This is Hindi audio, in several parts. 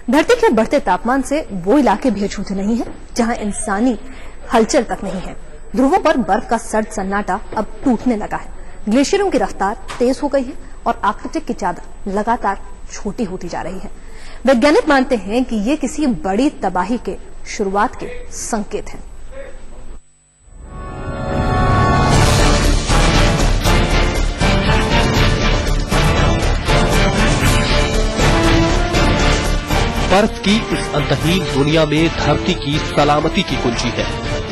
धरती के बढ़ते तापमान से वो इलाके भी अछूते नहीं हैं, जहां इंसानी हलचल तक नहीं है। ध्रुवों पर बर्फ का सर्द सन्नाटा अब टूटने लगा है। ग्लेशियरों की रफ्तार तेज हो गई है और आर्कटिक की चादर लगातार छोटी होती जा रही है। वैज्ञानिक मानते हैं कि ये किसी बड़ी तबाही के शुरुआत के संकेत हैं। बर्फ की इस अंतहीन दुनिया में धरती की सलामती की कुंजी है।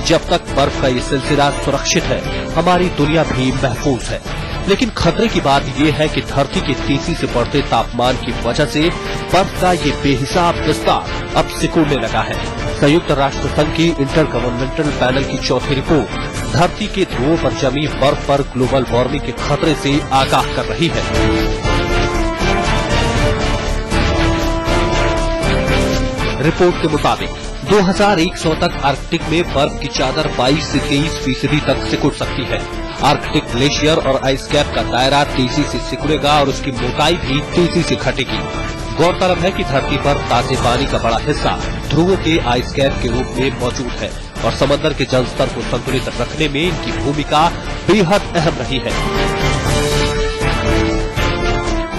जब तक बर्फ का ये सिलसिला सुरक्षित है, हमारी दुनिया भी महफूज है। लेकिन खतरे की बात यह है कि धरती के तेजी से बढ़ते तापमान की वजह से बर्फ का ये बेहिसाब विस्तार अब सिकुड़ने लगा है। संयुक्त राष्ट्र संघ की इंटर गवर्नमेंटल पैनल की चौथी रिपोर्ट धरती के ध्रुवों पर जमी बर्फ पर ग्लोबल वार्मिंग के खतरे से आगाह कर रही है। रिपोर्ट के मुताबिक 2100 तक आर्कटिक में बर्फ की चादर 22 से 23% तक सिकुड़ सकती है। आर्कटिक ग्लेशियर और आइस कैप का दायरा तेजी से सिकुड़ेगा और उसकी मोटाई भी तेजी से घटेगी। गौरतलब है कि धरती पर ताजे पानी का बड़ा हिस्सा ध्रुवों के आइस कैप के रूप में मौजूद है और समंदर के जल स्तर को संतुलित रखने में इनकी भूमिका बेहद अहम रही है।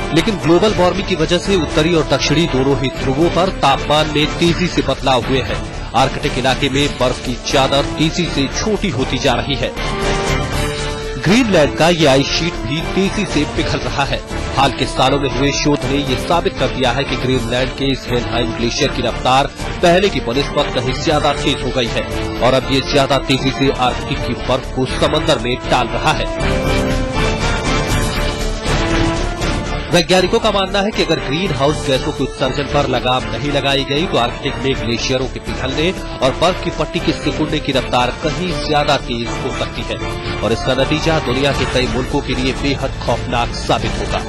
लेकिन ग्लोबल वार्मिंग की वजह से उत्तरी और दक्षिणी दोनों ही ध्रुवों पर तापमान में तेजी से बदलाव हुए हैं। आर्कटिक इलाके में बर्फ की चादर तेजी से छोटी होती जा रही है। ग्रीनलैंड का ये आइस शीट भी तेजी से पिघल रहा है। हाल के सालों में हुए शोध ने ये साबित कर दिया है कि ग्रीनलैंड के इस हेनहाइम ग्लेशियर की रफ्तार पहले की बनिस्बत कहीं ज्यादा तेज हो गई है और अब ये ज्यादा तेजी से आर्कटिक की बर्फ को समंदर में डाल रहा है। वैज्ञानिकों का मानना है कि अगर ग्रीन हाउस गैसों के उत्सर्जन पर लगाम नहीं लगाई गई तो आर्कटिक में ग्लेशियरों के पिघलने और बर्फ की पट्टी के सिकुड़ने की रफ्तार कहीं ज्यादा तेज हो सकती है और इसका नतीजा दुनिया के कई मुल्कों के लिए बेहद खौफनाक साबित होगा।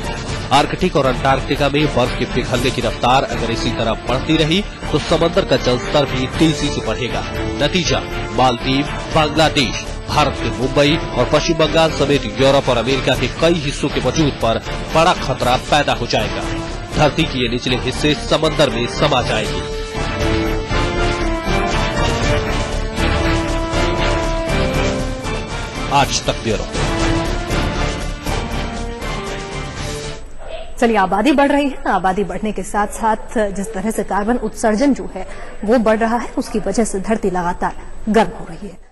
आर्कटिक और अंटार्कटिका में बर्फ के पिघलने की रफ्तार अगर इसी तरह बढ़ती रही तो समंदर का जलस्तर भी तेजी से बढ़ेगा। नतीजा मालदीव, बांग्लादेश, भारत के मुंबई और पश्चिम बंगाल समेत यूरोप और अमेरिका के कई हिस्सों के वजूद पर बड़ा खतरा पैदा हो जाएगा। धरती के ये निचले हिस्से समंदर में समा जाएंगे। आज तक ब्यूरो। चलिए, आबादी बढ़ रही है। आबादी बढ़ने के साथ साथ जिस तरह से कार्बन उत्सर्जन जो है वो बढ़ रहा है, उसकी वजह से धरती लगातार गर्म हो रही है।